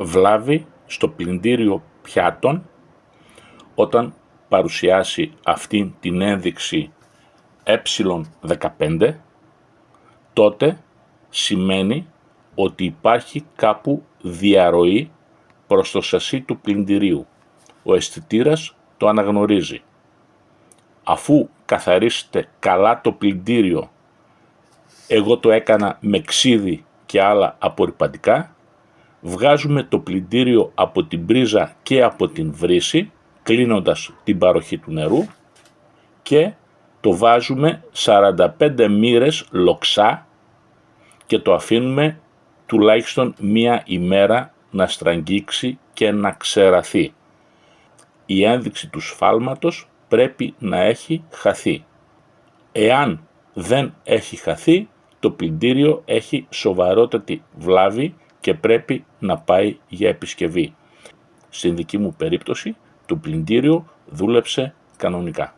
βλάβη στο πλυντήριο πιάτων, όταν παρουσιάσει αυτή την ένδειξη ε15, τότε σημαίνει ότι υπάρχει κάπου διαρροή προς το σασί του πλυντηρίου. Ο αισθητήρας το αναγνωρίζει. Αφού καθαρίσετε καλά το πλυντήριο, εγώ το έκανα με ξύδι και άλλα απορρυπαντικά, βγάζουμε το πλυντήριο από την πρίζα και από την βρύση, κλείνοντας την παροχή του νερού, και το βάζουμε 45 μοίρες λοξά και το αφήνουμε τουλάχιστον 1 ημέρα να στραγγίξει και να ξεραθεί. Η ένδειξη του σφάλματος πρέπει να έχει χαθεί. Εάν δεν έχει χαθεί, το πλυντήριο έχει σοβαρότατη βλάβη και πρέπει να πάει για επισκευή. Στην δική μου περίπτωση, το πλυντήριο δούλεψε κανονικά.